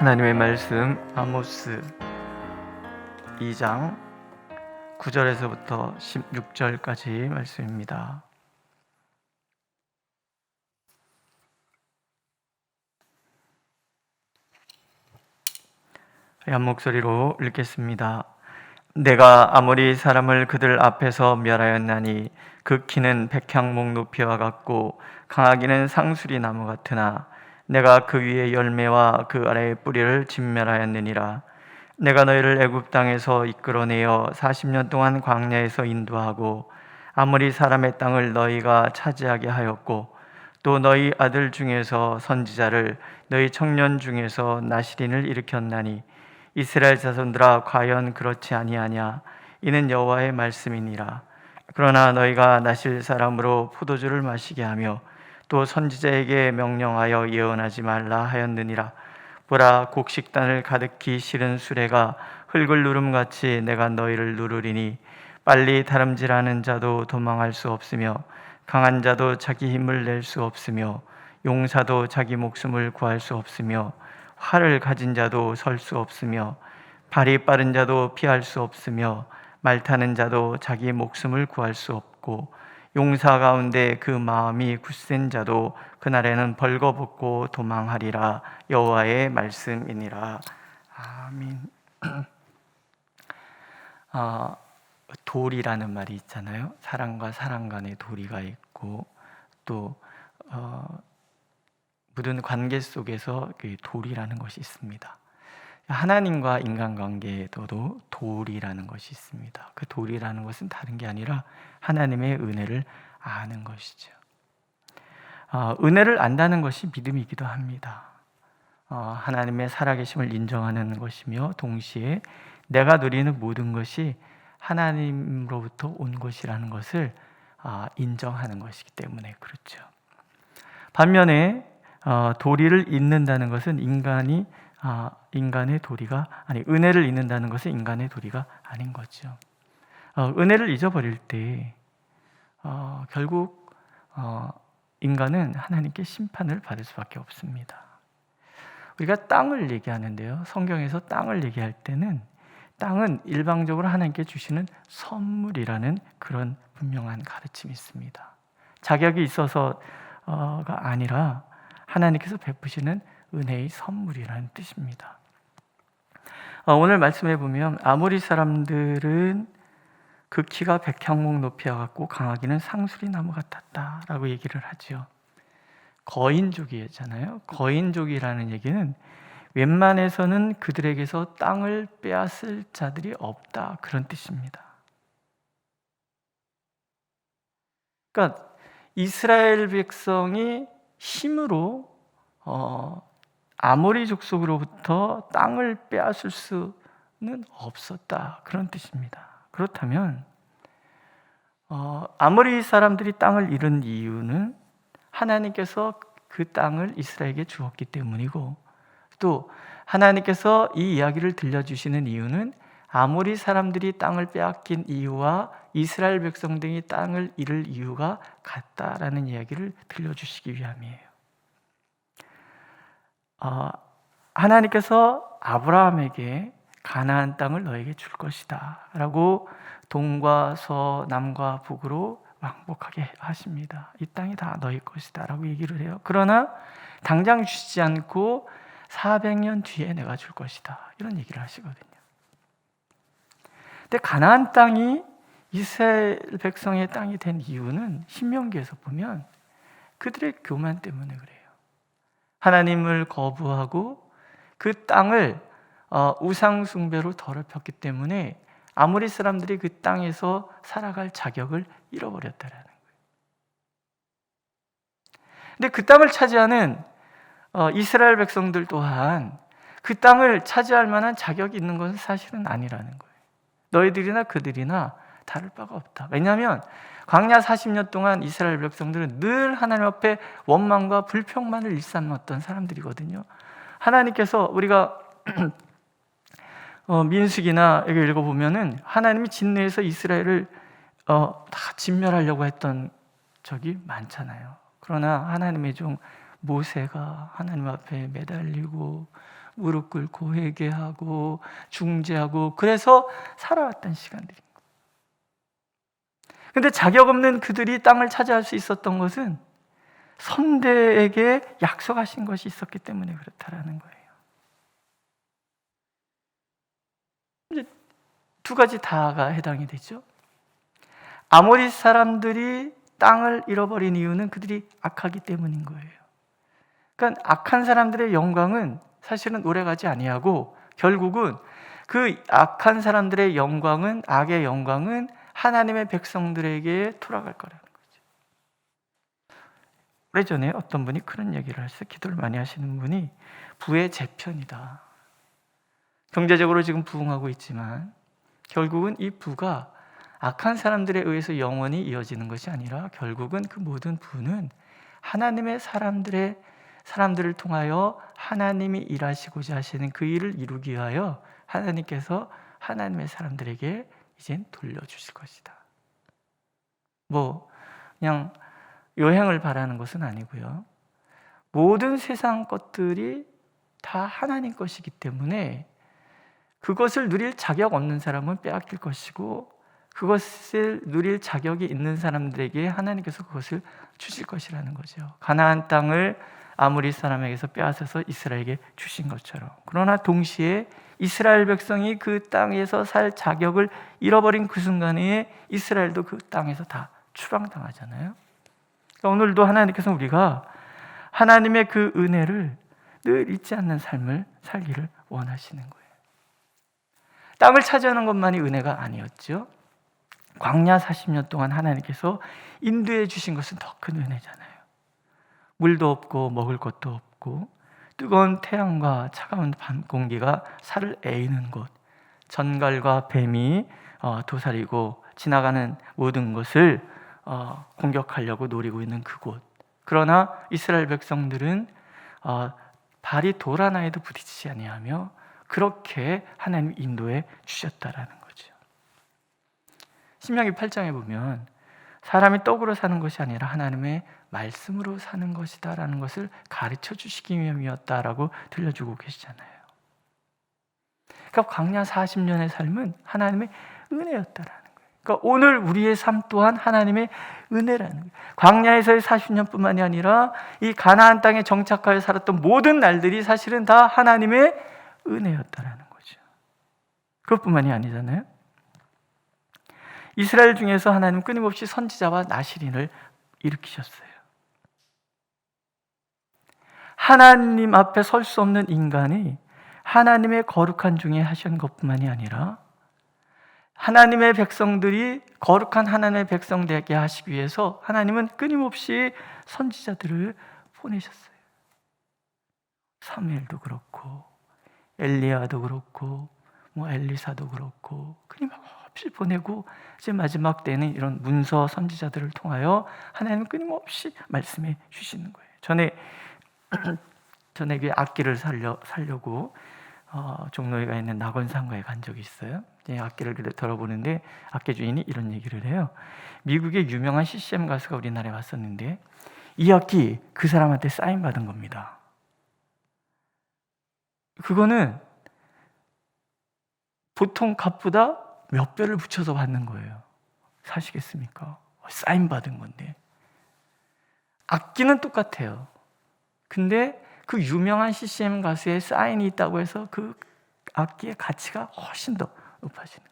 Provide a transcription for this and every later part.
하나님의 말씀 아모스 2장 9절에서부터 16절까지 말씀입니다. 한 목소리로 읽겠습니다. 내가 아무리 사람을 그들 앞에서 멸하였나니 그 키는 백향목 높이와 같고 강하기는 상수리 나무 같으나 내가 그 위에 열매와 그 아래의 뿌리를 진멸하였느니라. 내가 너희를 애굽 땅에서 이끌어내어 40년 동안 광야에서 인도하고 아무리 사람의 땅을 너희가 차지하게 하였고 또 너희 아들 중에서 선지자를 너희 청년 중에서 나시린을 일으켰나니 이스라엘 자손들아 과연 그렇지 아니하냐. 이는 여호와의 말씀이니라. 그러나 너희가 나실 사람으로 포도주를 마시게 하며 또 선지자에게 명령하여 예언하지 말라 하였느니라. 보라, 곡식단을 가득히 실은 수레가 흙을 누름같이 내가 너희를 누르리니 빨리 다름질하는 자도 도망할 수 없으며 강한 자도 자기 힘을 낼 수 없으며 용사도 자기 목숨을 구할 수 없으며 활을 가진 자도 설 수 없으며 발이 빠른 자도 피할 수 없으며 말 타는 자도 자기 목숨을 구할 수 없고 용사 가운데 그 마음이 굳센 자도 그날에는 벌거벗고 도망하리라. 여호와의 말씀이니라. 아멘. 도리라는 말이 있잖아요. 사람과 사람 간의 도리가 있고 또 모든 관계 속에서 그 도리라는 것이 있습니다. 하나님과 인간관계에도 도리라는 것이 있습니다. 그 도리라는 것은 다른 게 아니라 하나님의 은혜를 아는 것이죠. 은혜를 안다는 것이 믿음이기도 합니다. 하나님의 살아계심을 인정하는 것이며 동시에 내가 누리는 모든 것이 하나님으로부터 온 것이라는 것을 인정하는 것이기 때문에 그렇죠. 반면에 도리를 잊는다는 것은 인간의 도리가 은혜를 잊는다는 것은 인간의 도리가 아닌 거죠. 은혜를 잊어버릴 때 결국 인간은 하나님께 심판을 받을 수밖에 없습니다. 우리가 땅을 얘기하는데요, 성경에서 땅을 얘기할 때는 땅은 일방적으로 하나님께 주시는 선물이라는 그런 분명한 가르침이 있습니다. 자격이 있어서가 아니라 하나님께서 베푸시는 은혜의 선물이라는 뜻입니다. 오늘 말씀해 보면 아모리 사람들은 그 키가 백향목 높이와 같고 강하기는 상수리 나무 같았다라고 얘기를 하죠. 거인족이잖아요. 거인족이라는 얘기는 웬만해서는 그들에게서 땅을 빼앗을 자들이 없다, 그런 뜻입니다. 그러니까 이스라엘 백성이 힘으로 아모리 족속으로부터 땅을 빼앗을 수는 없었다, 그런 뜻입니다. 그렇다면 아모리 사람들이 땅을 잃은 이유는 하나님께서 그 땅을 이스라엘에게 주었기 때문이고, 또 하나님께서 이 이야기를 들려주시는 이유는 아모리 사람들이 땅을 빼앗긴 이유와 이스라엘 백성들이 땅을 잃을 이유가 같다라는 이야기를 들려주시기 위함이에요. 하나님께서 아브라함에게 가나안 땅을 너에게 줄 것이다 라고 동과 서남과 북으로 왕복하게 하십니다. 이 땅이 다 너희 것이다 라고 얘기를 해요. 그러나 당장 주시지 않고 400년 뒤에 내가 줄 것이다, 이런 얘기를 하시거든요. 근데 가나안 땅이 이스라엘 백성의 땅이 된 이유는 신명기에서 보면 그들의 교만 때문에 그래요. 하나님을 거부하고 그 땅을 우상 숭배로 더럽혔기 때문에 아모리 사람들이 그 땅에서 살아갈 자격을 잃어버렸다라는 거예요. 근데 그 땅을 차지하는 이스라엘 백성들 또한 그 땅을 차지할 만한 자격이 있는 것은 사실은 아니라는 거예요. 너희들이나 그들이나 다를 바가 없다. 왜냐하면 광야 40년 동안 이스라엘 백성들은 늘 하나님 앞에 원망과 불평만을 일삼았던 사람들이거든요. 하나님께서 우리가 민수기나 여기 읽어보면은 하나님이 진노해서 이스라엘을 다 진멸하려고 했던 적이 많잖아요. 그러나 하나님의 종 모세가 하나님 앞에 매달리고 무릎 꿇고 회개하고 중재하고 그래서 살아왔던 시간들인 거예요. 근데 자격 없는 그들이 땅을 차지할 수 있었던 것은 선대에게 약속하신 것이 있었기 때문에 그렇다라는 거예요. 이제 두 가지 다가 해당이 되죠. 아모리 사람들이 땅을 잃어버린 이유는 그들이 악하기 때문인 거예요. 그러니까 악한 사람들의 영광은 사실은 오래가지 아니하고 결국은 그 악한 사람들의 영광은, 악의 영광은 하나님의 백성들에게 돌아갈 거라는 거죠. 오래전에 어떤 분이 그런 얘기를 하셨어요. 기도를 많이 하시는 분이 부의 재편이다. 경제적으로 지금 부흥하고 있지만 결국은 이 부가 악한 사람들에 의해서 영원히 이어지는 것이 아니라 결국은 그 모든 부는 하나님의 사람들을 통하여 하나님이 일하시고자 하시는 그 일을 이루기 위하여 하나님께서 하나님의 사람들에게 이젠 돌려주실 것이다. 그냥 여행을 바라는 것은 아니고요. 모든 세상 것들이 다 하나님 것이기 때문에 그것을 누릴 자격 없는 사람은 빼앗길 것이고 그것을 누릴 자격이 있는 사람들에게 하나님께서 그것을 주실 것이라는 거죠. 가나안 땅을 아모리 사람에게서 빼앗아서 이스라엘에게 주신 것처럼. 그러나 동시에 이스라엘 백성이 그 땅에서 살 자격을 잃어버린 그 순간에 이스라엘도 그 땅에서 다 추방당하잖아요. 그러니까 오늘도 하나님께서 우리가 하나님의 그 은혜를 늘 잊지 않는 삶을 살기를 원하시는 거예요. 땅을 차지하는 것만이 은혜가 아니었죠. 광야 40년 동안 하나님께서 인도해 주신 것은 더 큰 은혜잖아요. 물도 없고 먹을 것도 없고 뜨거운 태양과 차가운 밤 공기가 살을 에이는 곳, 전갈과 뱀이 도사리고 지나가는 모든 것을 공격하려고 노리고 있는 그곳. 그러나 이스라엘 백성들은 발이 돌 하나에도 부딪히지 아니하며 그렇게 하나님 인도해 주셨다라는 거죠. 신명기 8장에 보면 사람이 떡으로 사는 것이 아니라 하나님의 말씀으로 사는 것이다라는 것을 가르쳐 주시기 위함이었다라고 들려주고 계시잖아요. 그러니까 광야 40년의 삶은 하나님의 은혜였다라는 거예요. 그러니까 오늘 우리의 삶 또한 하나님의 은혜라는 거예요. 광야에서의 40년뿐만이 아니라 이 가나안 땅에 정착하여 살았던 모든 날들이 사실은 다 하나님의 은혜였다라는 거죠. 그것뿐만이 아니잖아요. 이스라엘 중에서 하나님 끊임없이 선지자와 나실인을 일으키셨어요. 하나님 앞에 설 수 없는 인간이 하나님의 거룩한 중에 하신 것뿐만이 아니라 하나님의 백성들이 거룩한 하나님의 백성 되게 하시기 위해서 하나님은 끊임없이 선지자들을 보내셨어요. 사무엘도 그렇고 엘리야도 그렇고 엘리사도 그렇고 끊임없이 보내고 이제 마지막 때는 이런 문서 선지자들을 통하여 하나님은 끊임없이 말씀해 주시는 거예요. 전에 악기를 살려고 종로에 있는 낙원상가에 간 적이 있어요. 악기를 들어보는데 악기 주인이 이런 얘기를 해요. 미국의 유명한 CCM 가수가 우리나라에 왔었는데 이 악기 그 사람한테 사인 받은 겁니다. 그거는 보통 값보다 몇 배를 붙여서 받는 거예요. 사시겠습니까? 사인 받은 건데. 악기는 똑같아요. 근데 그 유명한 CCM 가수의 사인이 있다고 해서 그 악기의 가치가 훨씬 더 높아지는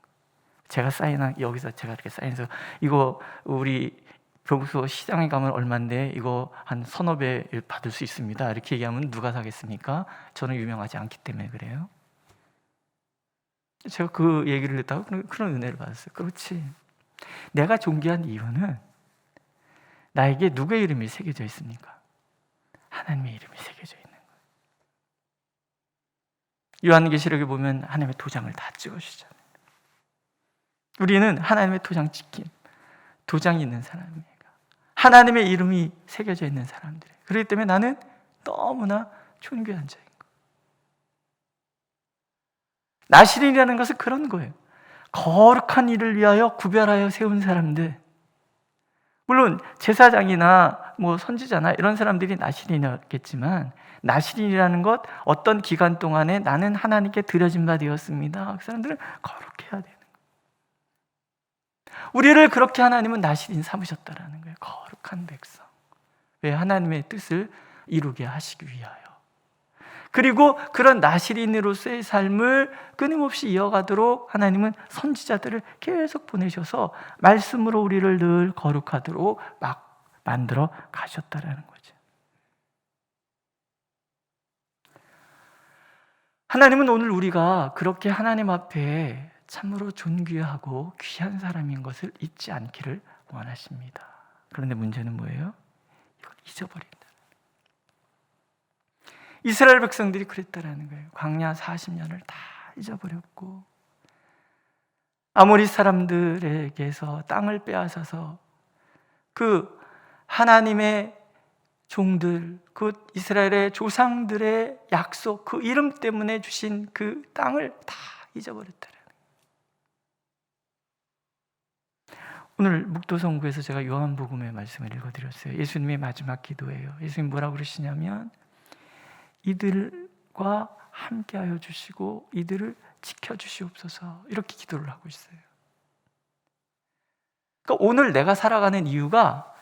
거예요. 여기서 제가 이렇게 사인해서 이거 우리 평소 시장에 가면 얼마인데 이거 한 서너 배 받을 수 있습니다. 이렇게 얘기하면 누가 사겠습니까? 저는 유명하지 않기 때문에 그래요. 제가 그 얘기를 했다고 그런 은혜를 받았어요. 그렇지. 내가 존귀한 이유는 나에게 누구의 이름이 새겨져 있습니까? 하나님의 이름이 새겨져 있는 거예요. 요한계시록에 보면 하나님의 도장을 다 찍어주잖아요. 우리는 하나님의 도장이 있는 사람입니다. 하나님의 이름이 새겨져 있는 사람들이에요. 그렇기 때문에 나는 너무나 존귀한 자인 거예요. 나실인이라는 것은 그런 거예요. 거룩한 일을 위하여 구별하여 세운 사람들. 물론 제사장이나 뭐 선지자나 이런 사람들이 나시린이었겠지만, 나시린이라는 것, 어떤 기간 동안에 나는 하나님께 드려진 바 되었습니다, 그 사람들은 거룩해야 되는 거예요. 우리를 그렇게 하나님은 나시린 삼으셨다라는 거예요. 거룩한 백성. 왜? 하나님의 뜻을 이루게 하시기 위하여. 그리고 그런 나시린으로서의 삶을 끊임없이 이어가도록 하나님은 선지자들을 계속 보내셔서 말씀으로 우리를 늘 거룩하도록 막 만들어 가셨다라는 거죠. 하나님은 오늘 우리가 그렇게 하나님 앞에 참으로 존귀하고 귀한 사람인 것을 잊지 않기를 원하십니다. 그런데 문제는 뭐예요? 이걸 잊어버린다. 이스라엘 백성들이 그랬다라는 거예요. 광야 40년을 다 잊어버렸고, 아모리 사람들에게서 땅을 빼앗아서 그 하나님의 종들, 그 이스라엘의 조상들의 약속, 그 이름 때문에 주신 그 땅을 다 잊어버렸다라는 거예요. 오늘 묵도성구에서 제가 요한복음의 말씀을 읽어드렸어요. 예수님의 마지막 기도예요. 예수님 뭐라고 그러시냐면, 이들과 함께하여 주시고 이들을 지켜주시옵소서, 이렇게 기도를 하고 있어요. 그러니까 오늘 내가 살아가는 이유가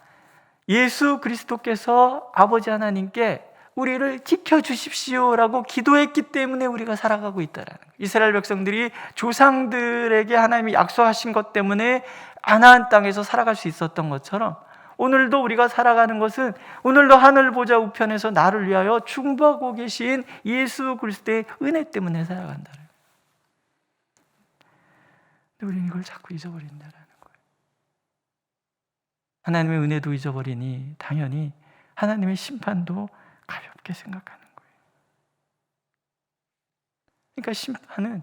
예수 그리스도께서 아버지 하나님께 우리를 지켜주십시오라고 기도했기 때문에 우리가 살아가고 있다라는 거예요. 이스라엘 백성들이 조상들에게 하나님이 약속하신 것 때문에 가나안 땅에서 살아갈 수 있었던 것처럼, 오늘도 우리가 살아가는 것은, 오늘도 하늘 보좌 우편에서 나를 위하여 중보하고 계신 예수 그리스도의 은혜 때문에 살아간다는 거예요. 근데 우리는 이걸 자꾸 잊어버린다는 거예요. 하나님의 은혜도 잊어버리니 당연히 하나님의 심판도 가볍게 생각하는 거예요. 그러니까 심판은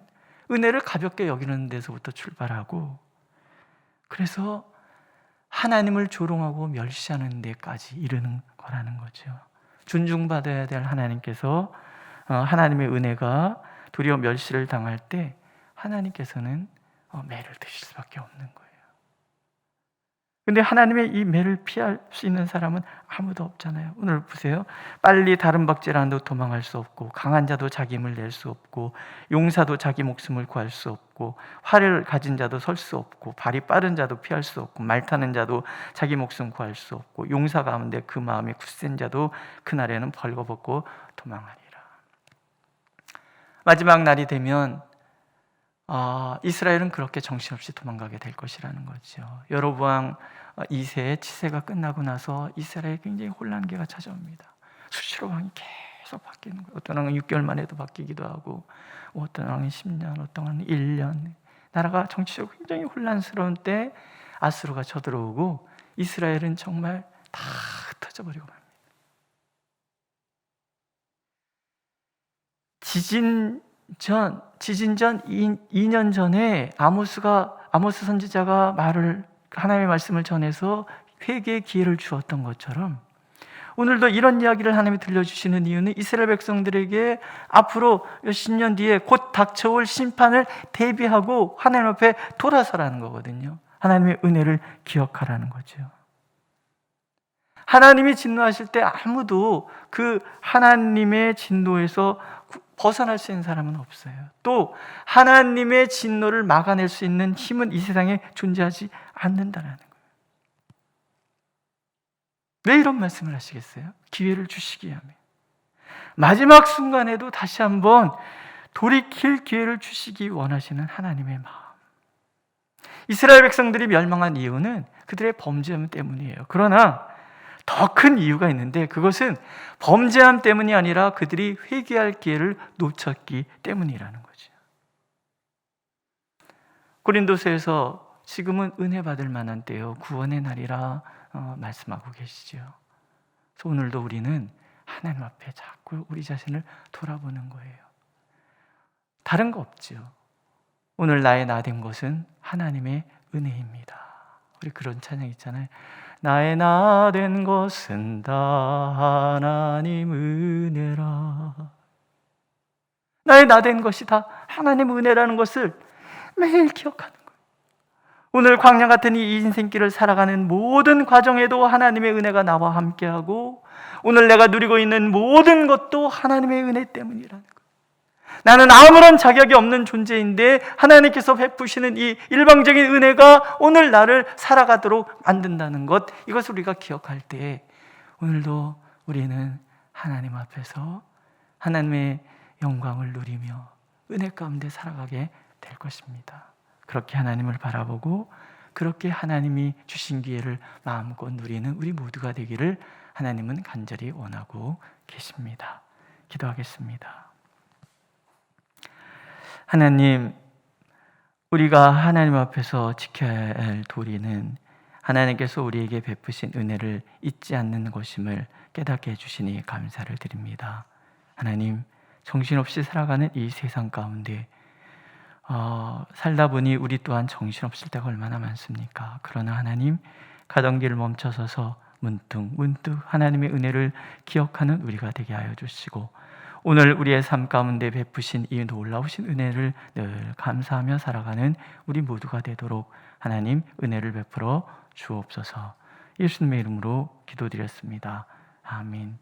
은혜를 가볍게 여기는 데서부터 출발하고, 그래서 하나님을 조롱하고 멸시하는 데까지 이르는 거라는 거죠. 존중받아야 될 하나님께서 하나님의 은혜가 도리어 멸시를 당할 때 하나님께서는 매를 드실 수밖에 없는 거예요. 근데 하나님의 이 매를 피할 수 있는 사람은 아무도 없잖아요. 오늘 보세요. 빨리 다른 박질환도 도망할 수 없고, 강한 자도 자기 힘을 낼 수 없고, 용사도 자기 목숨을 구할 수 없고, 활을 가진 자도 설 수 없고, 발이 빠른 자도 피할 수 없고, 말 타는 자도 자기 목숨 구할 수 없고, 용사가 하는데 그 마음이 굳센 자도 그날에는 벌거벗고 도망하리라. 마지막 날이 되면 이스라엘은 그렇게 정신없이 도망가게 될 것이라는 거죠. 여로보암 2세의 치세가 끝나고 나서 이스라엘에 굉장히 혼란기가 찾아옵니다. 수시로 왕이 계속 바뀌는 거예요. 어떤 왕은 6개월 만에도 바뀌기도 하고, 어떤 왕은 10년, 어떤 왕은 1년. 나라가 정치적으로 굉장히 혼란스러운 때 아수르가 쳐들어오고 이스라엘은 정말 다 흩어져 버리고 맙니다. 지진 전 2년 전에 아모스 선지자가 하나님의 말씀을 전해서 회개의 기회를 주었던 것처럼, 오늘도 이런 이야기를 하나님이 들려주시는 이유는 이스라엘 백성들에게 앞으로 몇십 년 뒤에 곧 닥쳐올 심판을 대비하고 하나님 앞에 돌아서라는 거거든요. 하나님의 은혜를 기억하라는 거죠. 하나님이 진노하실 때 아무도 그 하나님의 진노에서 벗어날 수 있는 사람은 없어요. 또 하나님의 진노를 막아낼 수 있는 힘은 이 세상에 존재하지 않는다는 거예요. 왜 이런 말씀을 하시겠어요? 기회를 주시기 위함에, 마지막 순간에도 다시 한번 돌이킬 기회를 주시기 원하시는 하나님의 마음. 이스라엘 백성들이 멸망한 이유는 그들의 범죄함 때문이에요. 그러나 더 큰 이유가 있는데, 그것은 범죄함 때문이 아니라 그들이 회개할 기회를 놓쳤기 때문이라는 거죠. 고린도서에서 지금은 은혜 받을 만한 때요, 구원의 날이라 말씀하고 계시죠. 그래서 오늘도 우리는 하나님 앞에 자꾸 우리 자신을 돌아보는 거예요. 다른 거 없죠. 오늘 나의 나 된 것은 하나님의 은혜입니다. 우리 그런 찬양 있잖아요. 나의 나 된 것은 다 하나님 은혜라. 나의 나 된 것이 다 하나님 은혜라는 것을 매일 기억하는 거예요. 오늘 광야 같은 이 인생길을 살아가는 모든 과정에도 하나님의 은혜가 나와 함께하고 오늘 내가 누리고 있는 모든 것도 하나님의 은혜 때문이라는 것. 나는 아무런 자격이 없는 존재인데 하나님께서 베푸시는 이 일방적인 은혜가 오늘 나를 살아가도록 만든다는 것, 이것을 우리가 기억할 때 오늘도 우리는 하나님 앞에서 하나님의 영광을 누리며 은혜 가운데 살아가게 될 것입니다. 그렇게 하나님을 바라보고 그렇게 하나님이 주신 기회를 마음껏 누리는 우리 모두가 되기를 하나님은 간절히 원하고 계십니다. 기도하겠습니다. 하나님, 우리가 하나님 앞에서 지켜야 할 도리는 하나님께서 우리에게 베푸신 은혜를 잊지 않는 것임을 깨닫게 해주시니 감사를 드립니다. 하나님, 정신없이 살아가는 이 세상 가운데 살다 보니 우리 또한 정신없을 때가 얼마나 많습니까? 그러나 하나님, 가던 길 멈춰서서 문득 하나님의 은혜를 기억하는 우리가 되게 하여 주시고 오늘 우리의 삶 가운데 베푸신 이 놀라우신 은혜를 늘 감사하며 살아가는 우리 모두가 되도록 하나님 은혜를 베풀어 주옵소서. 예수님의 이름으로 기도드렸습니다. 아멘.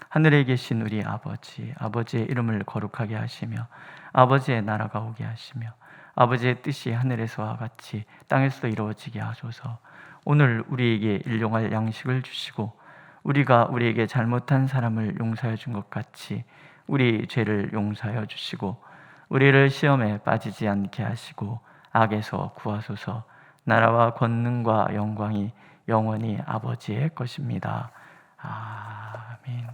하늘에 계신 우리 아버지, 아버지의 이름을 거룩하게 하시며 아버지의 나라가 오게 하시며 아버지의 뜻이 하늘에서와 같이 땅에서도 이루어지게 하소서. 오늘 우리에게 일용할 양식을 주시고 우리가 우리에게 잘못한 사람을 용서해 준 것 같이 우리 죄를 용서하여 주시고 우리를 시험에 빠지지 않게 하시고 악에서 구하소서. 나라와 권능과 영광이 영원히 아버지의 것입니다. 아멘.